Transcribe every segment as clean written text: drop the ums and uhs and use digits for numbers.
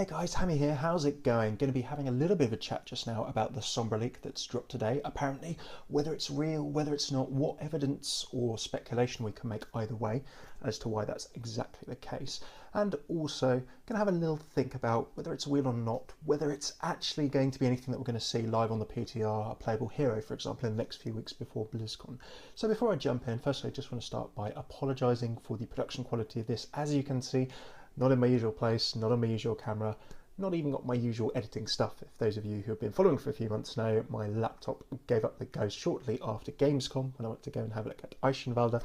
Hey guys, Hammeh here. How's it going? Going to be having a little bit of a chat just now about the Sombra leak that's dropped today. Apparently, whether it's real, whether it's not, what evidence or speculation we can make either way as to why that's exactly the case. And also, going to have a little think about whether it's real or not, whether it's actually going to be anything that we're going to see live on the PTR, a playable hero, for example, in the next few weeks before BlizzCon. So before I jump in, firstly, I just want to start by apologising for the production quality of this. As you can see, not in my usual place, not on my usual camera, not even got my usual editing stuff. If those of you who have been following for a few months know, my laptop gave up the ghost shortly after Gamescom when I went to go and have a look at Eichenwalde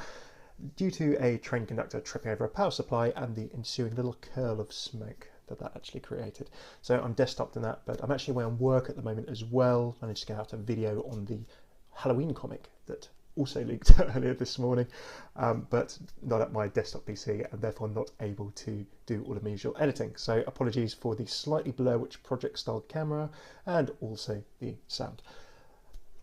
due to a train conductor tripping over a power supply and the ensuing little curl of smoke that actually created. So I'm desktoped in that, but I'm actually away on work at the moment as well. Managed to get out a video on the Halloween comic that also leaked earlier this morning, but not at my desktop PC and therefore not able to do all of my usual editing. So apologies for the slightly Blair Witch Project style camera and also the sound.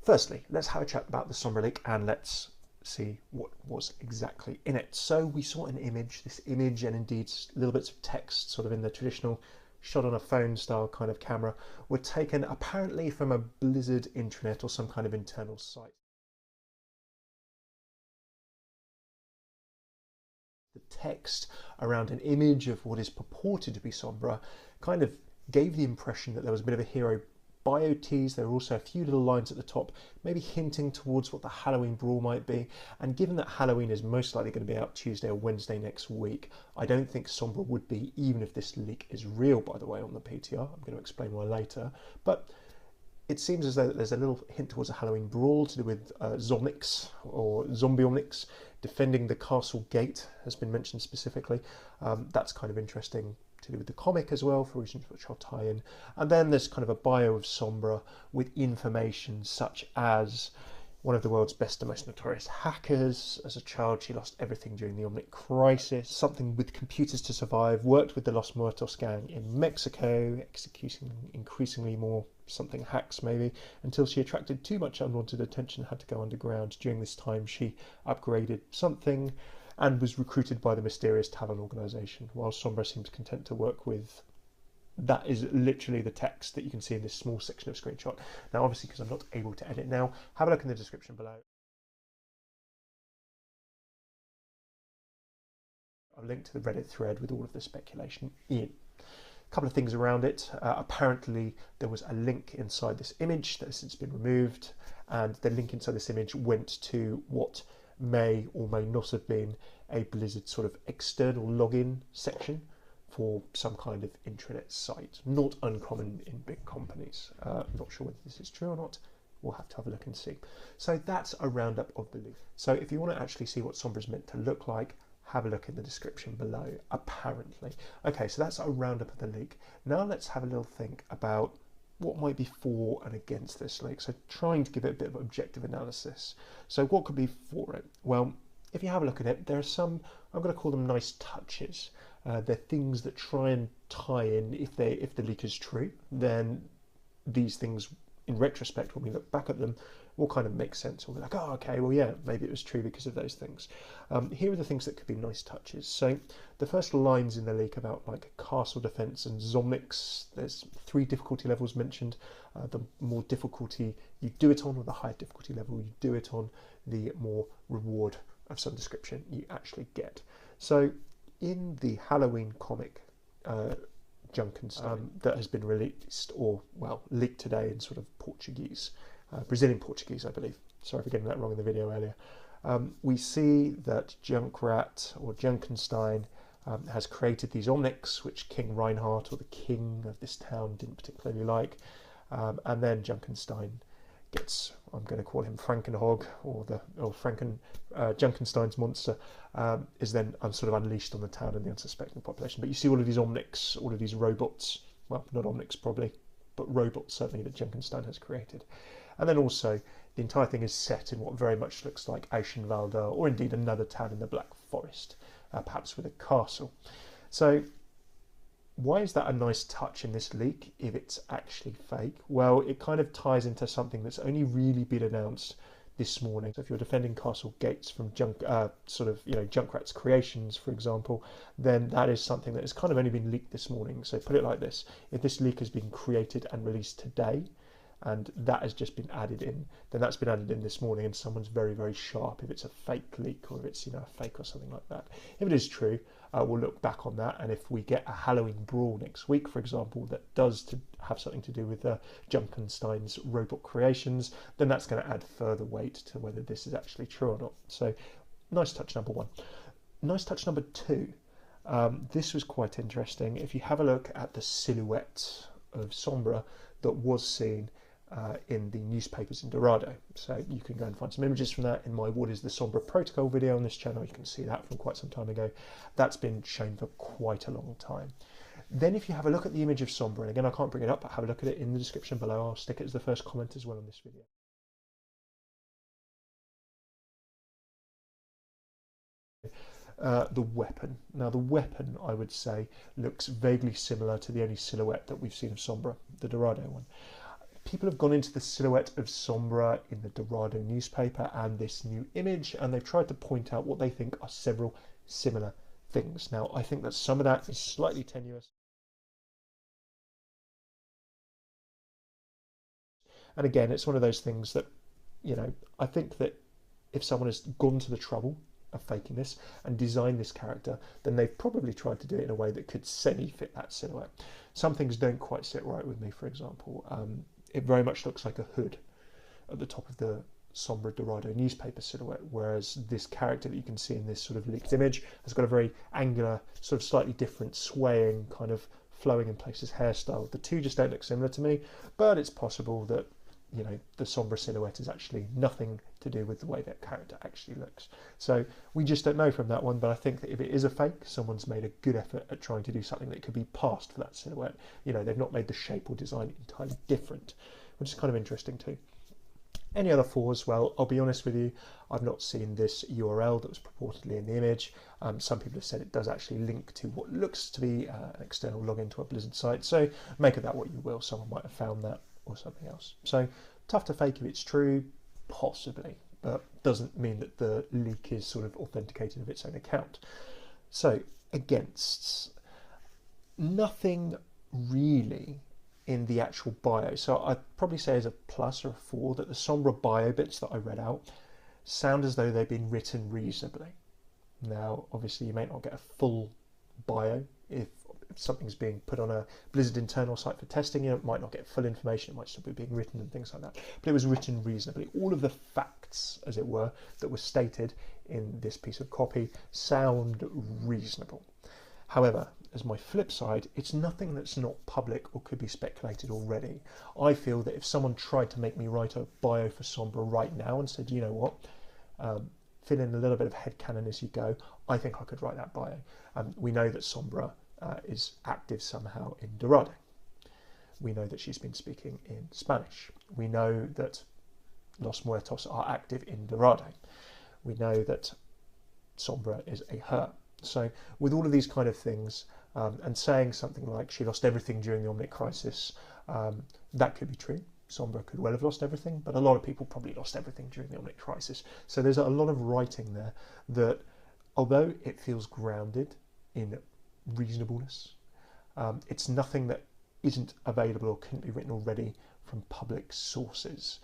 Firstly, let's have a chat about the Sombra leak and let's see what was exactly in it. So we saw an image, this image and indeed little bits of text sort of in the traditional shot on a phone style kind of camera were taken apparently from a Blizzard intranet or some kind of internal site. The text around an image of what is purported to be Sombra kind of gave the impression that there was a bit of a hero bio tease. There were also a few little lines at the top, maybe hinting towards what the Halloween brawl might be. And given that Halloween is most likely going to be out Tuesday or Wednesday next week, I don't think Sombra would be, even if this leak is real, by the way, on the PTR. I'm going to explain why later. But it seems as though there's a little hint towards a Halloween brawl to do with Zomnics or Zombiomnics defending the castle gate has been mentioned specifically. That's kind of interesting to do with the comic as well, for reasons which I'll tie in. And then there's kind of a bio of Sombra with information such as one of the world's best and most notorious hackers. As a child, she lost everything during the Omnic crisis. Something with computers to survive. Worked with the Los Muertos gang in Mexico, executing increasingly more something hacks maybe, until she attracted too much unwanted attention and had to go underground. During this time, she upgraded something and was recruited by the mysterious Talon organization, while Sombra seems content to work with. That is literally the text that you can see in this small section of screenshot. Now, obviously, because I'm not able to edit now, have a look in the description below. I'll link to the Reddit thread with all of the speculation in. A couple of things around it. Apparently, there was a link inside this image that has since been removed, and the link inside this image went to what may or may not have been a Blizzard sort of external login section for some kind of intranet site. Not uncommon in big companies. Not sure whether this is true or not. We'll have to have a look and see. So that's a roundup of the leak. So if you want to actually see what Sombra is meant to look like, have a look in the description below, apparently. Okay, so that's a roundup of the leak. Now let's have a little think about what might be for and against this leak. So trying to give it a bit of objective analysis. So what could be for it? Well, if you have a look at it, there are some, I'm going to call them nice touches. They're things that try and tie in. If the leak is true, then these things, in retrospect, when we look back at them, will kind of make sense. We'll be like, oh, okay, well, yeah, maybe it was true because of those things. Here are the things that could be nice touches. So the first lines in the leak about like castle defense and Zomnics, there's 3 difficulty levels mentioned. The more difficulty you do it on, or the higher difficulty level you do it on, the more reward of some description you actually get. So in the Halloween comic, Junkenstein, that has been released, or well, leaked today in sort of Portuguese, Brazilian Portuguese, I believe. Sorry for getting that wrong in the video earlier. We see that Junkrat or Junkenstein has created these Omnics, which King Reinhardt, or the king of this town, didn't particularly like. And then Junkenstein gets, I'm going to call him Frankenhog, or Junkenstein's monster, is then sort of unleashed on the town and the unsuspecting population. But you see all of these Omnics, all of these robots, well, not Omnics probably, but robots certainly that Junkenstein has created. And then also, the entire thing is set in what very much looks like Eichenwalde, or indeed another town in the Black Forest, perhaps with a castle. So why is that a nice touch in this leak if it's actually fake? Well, it kind of ties into something that's only really been announced this morning. So if you're defending castle gates from Junkrat's creations, for example, then that is something that has kind of only been leaked this morning. So put it like this: if this leak has been created and released today, and that has just been added in, then that's been added in this morning, and someone's very, very sharp if it's a fake leak or if it's a fake or something like that. If it is true, we'll look back on that, and if we get a Halloween brawl next week, for example, that does have something to do with Junkenstein's robot creations, then that's going to add further weight to whether this is actually true or not. So nice touch number one. Nice touch number two. This was quite interesting. If you have a look at the silhouette of Sombra that was seen in the newspapers in Dorado. So you can go and find some images from that in my What is the Sombra Protocol video on this channel. You can see that from quite some time ago. That's been shown for quite a long time. Then if you have a look at the image of Sombra, and again I can't bring it up, but have a look at it in the description below. I'll stick it as the first comment as well on this video. The weapon. Now the weapon, I would say, looks vaguely similar to the only silhouette that we've seen of Sombra, the Dorado one. People have gone into the silhouette of Sombra in the Dorado newspaper and this new image, and they've tried to point out what they think are several similar things. Now, I think that some of that is slightly tenuous. And again, it's one of those things that, I think that if someone has gone to the trouble of faking this and designed this character, then they've probably tried to do it in a way that could semi-fit that silhouette. Some things don't quite sit right with me, for example. It very much looks like a hood at the top of the Sombra Dorado newspaper silhouette, whereas this character that you can see in this sort of leaked image has got a very angular, sort of slightly different, swaying, kind of flowing in places hairstyle. The two just don't look similar to me, but it's possible that the Sombra silhouette is actually nothing to do with the way that character actually looks. So we just don't know from that one, but I think that if it is a fake, someone's made a good effort at trying to do something that could be passed for that silhouette. They've not made the shape or design entirely different, which is kind of interesting too. Any other flaws? Well, I'll be honest with you, I've not seen this URL that was purportedly in the image. Some people have said it does actually link to what looks to be an external login to a Blizzard site, so make of that what you will. Someone might have found that or something else. So tough to fake if it's true, possibly, but doesn't mean that the leak is sort of authenticated of its own account. So against, nothing really in the actual bio. So I'd probably say as a plus or a 4 that the Sombra bio bits that I read out sound as though they've been written reasonably. Now, obviously you may not get a full bio if something's being put on a Blizzard internal site for testing. It might not get full information, it might still be being written and things like that, but it was written reasonably. All of the facts, as it were, that were stated in this piece of copy sound reasonable. However, as my flip side, it's nothing that's not public or could be speculated already. I feel that if someone tried to make me write a bio for Sombra right now and said, you know what, fill in a little bit of headcanon as you go, I think I could write that bio. We know that Sombra is active somehow in Dorado. We know that she's been speaking in Spanish. We know that Los Muertos are active in Dorado. We know that Sombra is a her. So with all of these kind of things, and saying something like she lost everything during the Omnic Crisis, that could be true. Sombra could well have lost everything, but a lot of people probably lost everything during the Omnic Crisis. So there's a lot of writing there that, although it feels grounded in reasonableness, it's nothing that isn't available or couldn't be written already from public sources.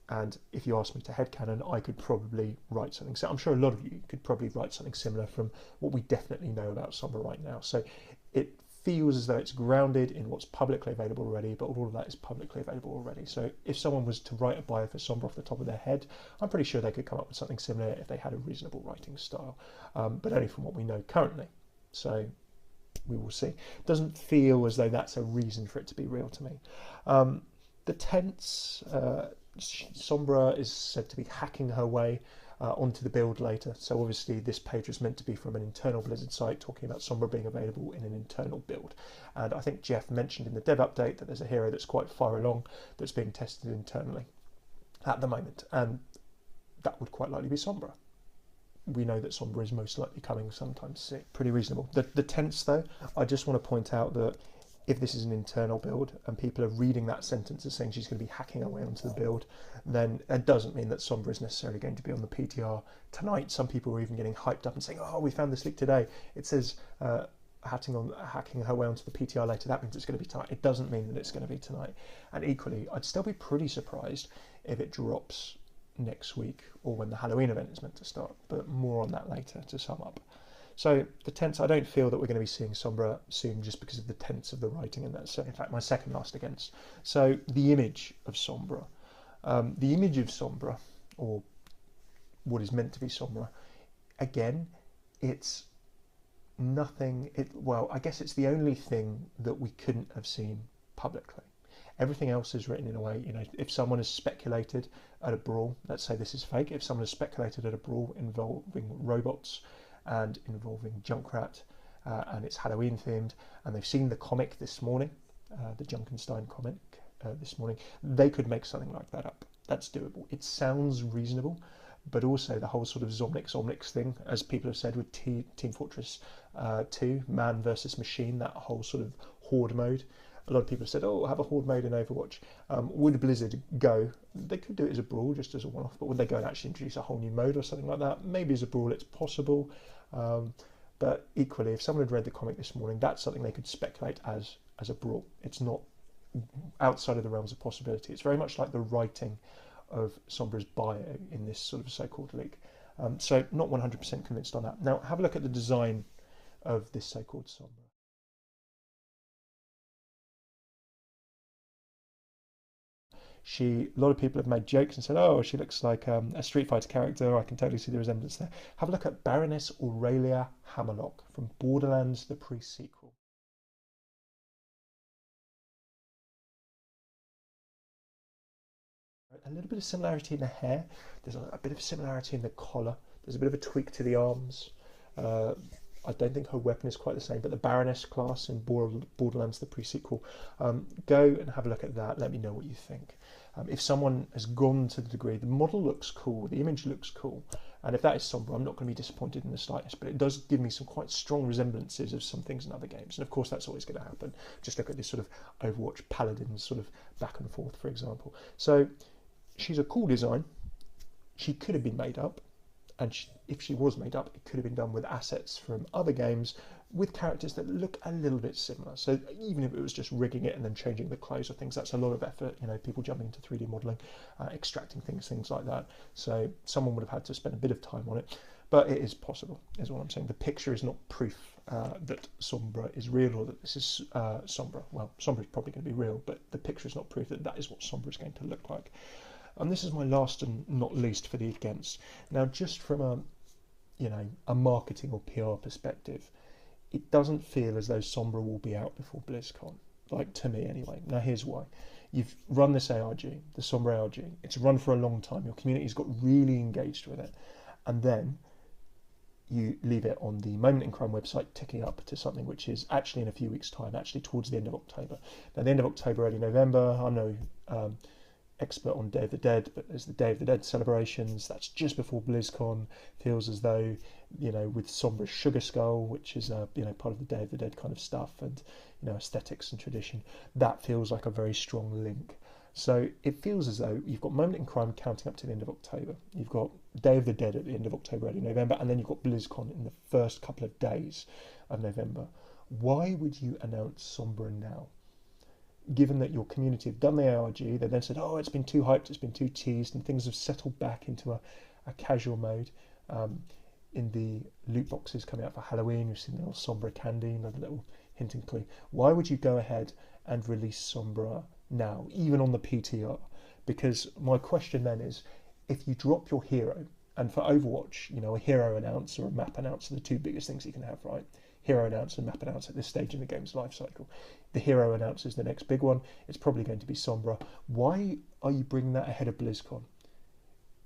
And if you ask me to headcanon, I could probably write something. So I'm sure a lot of you could probably write something similar from what we definitely know about Sombra right now. So it feels as though it's grounded in what's publicly available already, but all of that is publicly available already. So if someone was to write a bio for Sombra off the top of their head, I'm pretty sure they could come up with something similar if they had a reasonable writing style, but only from what we know currently. So we will see. It doesn't feel as though that's a reason for it to be real to me. The tents, Sombra is said to be hacking her way onto the build later. So obviously this page was meant to be from an internal Blizzard site talking about Sombra being available in an internal build. And I think Jeff mentioned in the dev update that there's a hero that's quite far along that's being tested internally at the moment. And that would quite likely be Sombra. We know that Sombra is most likely coming sometime soon. Pretty reasonable. The tents though, I just want to point out that if this is an internal build and people are reading that sentence as saying she's going to be hacking her way onto the build, then that doesn't mean that Sombra is necessarily going to be on the PTR tonight. Some people are even getting hyped up and saying, oh, we found this leak today. It says hacking her way onto the PTR later. That means it's going to be tonight. It doesn't mean that it's going to be tonight. And equally, I'd still be pretty surprised if it drops next week or when the Halloween event is meant to start, but more on that later to sum up. So the tense, I don't feel that we're going to be seeing Sombra soon just because of the tense of the writing in that. So in fact, my second last against. So the image of Sombra. The image of Sombra, or what is meant to be Sombra, again, it's nothing, well, I guess it's the only thing that we couldn't have seen publicly. Everything else is written in a way, if someone has speculated at a brawl, let's say this is fake, if someone has speculated at a brawl involving robots and involving Junkrat, and it's Halloween themed, and they've seen the comic this morning, the Junkenstein comic this morning, they could make something like that up. That's doable. It sounds reasonable, but also the whole sort of Zomnix thing, as people have said with Team Fortress 2, man versus machine, that whole sort of horde mode. A lot of people have said, oh, have a horde mode in Overwatch. Would Blizzard go? They could do it as a brawl, just as a one-off, but would they go and actually introduce a whole new mode or something like that? Maybe as a brawl it's possible. But equally, if someone had read the comic this morning, that's something they could speculate as a brawl. It's not outside of the realms of possibility. It's very much like the writing of Sombra's bio in this sort of so-called leak. So not 100% convinced on that. Now have a look at the design of this so-called Sombra. A lot of people have made jokes and said, oh, she looks like a Street Fighter character. I can totally see the resemblance there. Have a look at Baroness Aurelia Hammeh from Borderlands, the pre-sequel. A little bit of similarity in the hair. There's a bit of similarity in the collar. There's a bit of a tweak to the arms. I don't think her weapon is quite the same, but the Baroness class in Borderlands, the pre-sequel, go and have a look at that. Let me know what you think. If someone has gone to the degree, the model looks cool, the image looks cool, and if that is Sombra, I'm not going to be disappointed in the slightest, but it does give me some quite strong resemblances of some things in other games, and of course that's always going to happen. Just look at this sort of Overwatch Paladin sort of back and forth, for example. So she's a cool design. She could have been made up, and if she was made up, it could have been done with assets from other games with characters that look a little bit similar. So even if it was just rigging it and then changing the clothes or things, that's a lot of effort, people jumping into 3D modelling, extracting things like that. So someone would have had to spend a bit of time on it, but it is possible, is what I'm saying. The picture is not proof that Sombra is real or that this is Sombra. Well, Sombra is probably going to be real, but the picture is not proof that that is what Sombra is going to look like. And this is my last and not least for the against. Now, just from a marketing or PR perspective, it doesn't feel as though Sombra will be out before BlizzCon, like to me anyway. Now, here's why. You've run this ARG, the Sombra ARG. It's run for a long time. Your community's got really engaged with it. And then you leave it on the Moment in Crime website ticking up to something which is actually in a few weeks' time, actually towards the end of October. Now, the end of October, early November, I know expert on Day of the Dead, but there's the Day of the Dead celebrations. That's just before BlizzCon. Feels as though, with Sombra's Sugar Skull, which is part of the Day of the Dead kind of stuff, and aesthetics and tradition, that feels like a very strong link. So it feels as though you've got Moment in Crime counting up to the end of October. You've got Day of the Dead at the end of October, early November, and then you've got BlizzCon in the first couple of days of November. Why would you announce Sombra now? Given that your community have done the ARG, they then said, oh, it's been too hyped, it's been too teased, and things have settled back into a casual mode. In the loot boxes coming out for Halloween, we've seen the little Sombra candy, another little hint and clue. Why would you go ahead and release Sombra now, even on the PTR? Because my question then is, if you drop your hero, and for Overwatch, a hero announce or a map announce are the two biggest things you can have, right? Hero announce and map announce at this stage in the game's life cycle. The hero announce is the next big one. It's probably going to be Sombra. Why are you bringing that ahead of BlizzCon?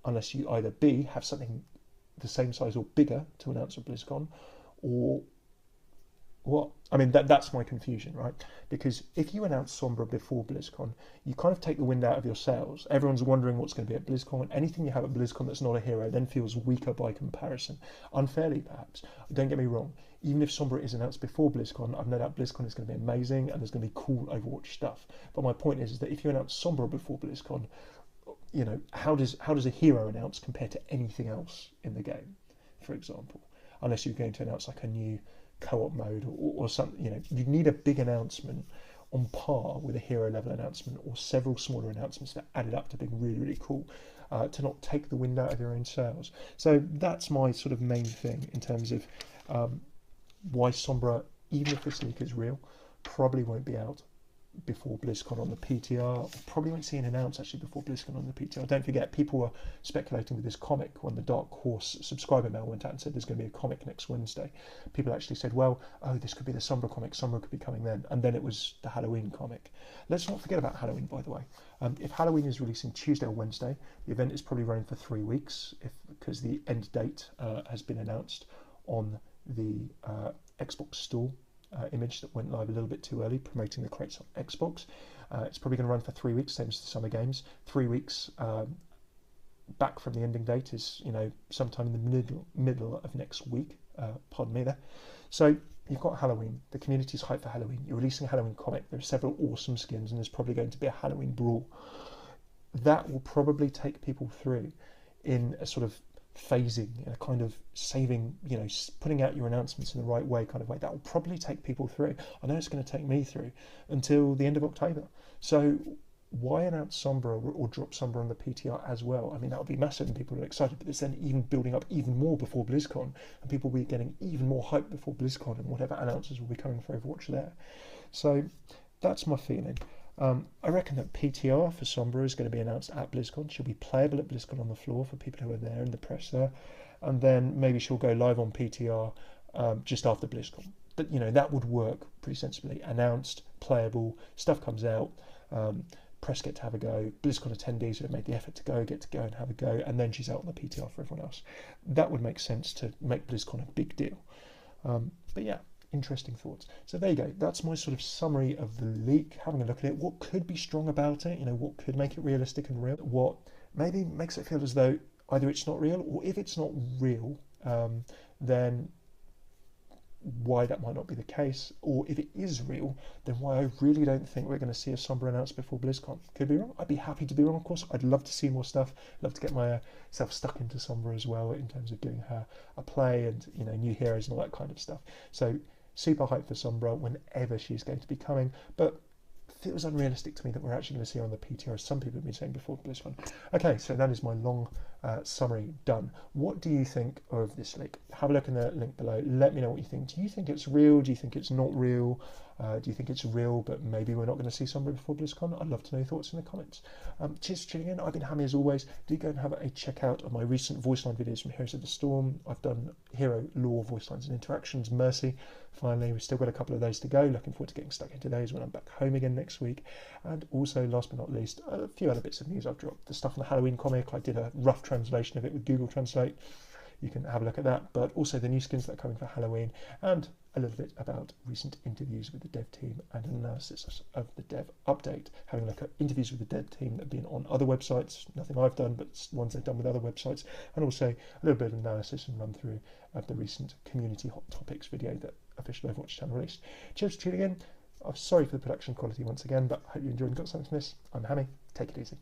Unless you either B, have something the same size or bigger to announce at BlizzCon, or What? I mean, that's my confusion, right? Because if you announce Sombra before BlizzCon, you kind of take the wind out of your sails. Everyone's wondering what's going to be at BlizzCon. Anything you have at BlizzCon that's not a hero then feels weaker by comparison. Unfairly, perhaps. Don't get me wrong. Even if Sombra is announced before BlizzCon, I've no doubt BlizzCon is going to be amazing and there's going to be cool Overwatch stuff. But my point is that if you announce Sombra before BlizzCon, you know, how does a hero announce compare to anything else in the game, for example? Unless you're going to announce like a new co-op mode or something, you know, you need a big announcement on par with a hero level announcement or several smaller announcements that added up to being really, really cool, to not take the wind out of your own sails. So that's my sort of main thing in terms of why Sombra, even if this leak is real, probably won't be out before BlizzCon on the PTR. Probably won't see an announce actually before BlizzCon on the PTR. Don't forget, people were speculating with this comic when the Dark Horse subscriber mail went out and said there's going to be a comic next Wednesday. People actually said, well, oh, this could be the Sombra comic. Sombra could be coming then. And then it was the Halloween comic. Let's not forget about Halloween, by the way. If Halloween is releasing Tuesday or Wednesday, the event is probably running for 3 weeks because the end date has been announced on the Xbox store image that went live a little bit too early, promoting the crates on Xbox. It's probably going to run for 3 weeks, same as the summer games. 3 weeks back from the ending date is, you know, sometime in the middle of next week. Pardon me there. So you've got Halloween. The community's hyped for Halloween. You're releasing a Halloween comic. There are several awesome skins, and there's probably going to be a Halloween brawl. That will probably take people through in a sort of phasing, a kind of saving, you know, putting out your announcements in the right way kind of way. That will probably take people through. I know it's going to take me through until the end of October. So why announce Sombra or drop Sombra on the PTR as well? I mean, that would be massive and people are excited, but it's then even building up even more before BlizzCon and people will be getting even more hype before BlizzCon and whatever announcers will be coming for Overwatch there. So that's my feeling. I reckon that PTR for Sombra is going to be announced at BlizzCon. She'll be playable at BlizzCon on the floor for people who are there in the press there. And then maybe she'll go live on PTR just after BlizzCon. But, you know, that would work pretty sensibly. Announced, playable, stuff comes out, press get to have a go, BlizzCon attendees who have made the effort to go and have a go, and then she's out on the PTR for everyone else. That would make sense to make BlizzCon a big deal. But yeah. Interesting thoughts. So there you go. That's my sort of summary of the leak, having a look at it. What could be strong about it? You know, what could make it realistic and real? What maybe makes it feel as though either it's not real, or if it's not real, then why that might not be the case, or if it is real, then why I really don't think we're going to see a Sombra announced before BlizzCon. Could be wrong. I'd be happy to be wrong, of course. I'd love to see more stuff. Love to get myself stuck into Sombra as well in terms of giving her a play and, you know, new heroes and all that kind of stuff. So super hyped for Sombra whenever she's going to be coming, but feels unrealistic to me that we're actually going to see her on the PTR, as some people have been saying before BlizzCon. Okay, so that is my long summary done. What do you think of this leak? Have a look in the link below. Let me know what you think. Do you think it's real? Do you think it's not real? Do you think it's real, but maybe we're not going to see somebody before BlizzCon? I'd love to know your thoughts in the comments. Cheers for tuning in. I've been Hammeh as always. Do go and have a check out of my recent voice line videos from Heroes of the Storm. I've done hero lore, voice lines and interactions, Mercy. Finally, we've still got a couple of those to go. Looking forward to getting stuck into those when I'm back home again next week. And also, last but not least, a few other bits of news I've dropped. The stuff on the Halloween comic, I did a rough translation of it with Google Translate. You can have a look at that, but also the new skins that are coming for Halloween, and a little bit about recent interviews with the dev team and analysis of the dev update. Having a look at interviews with the dev team that have been on other websites, nothing I've done, but ones they've done with other websites, and also a little bit of analysis and run through of the recent community hot topics video that official Overwatch channel released. Cheers for tuning in. I'm sorry for the production quality once again, but I hope you enjoyed and got something from this. I'm Hammeh. Take it easy.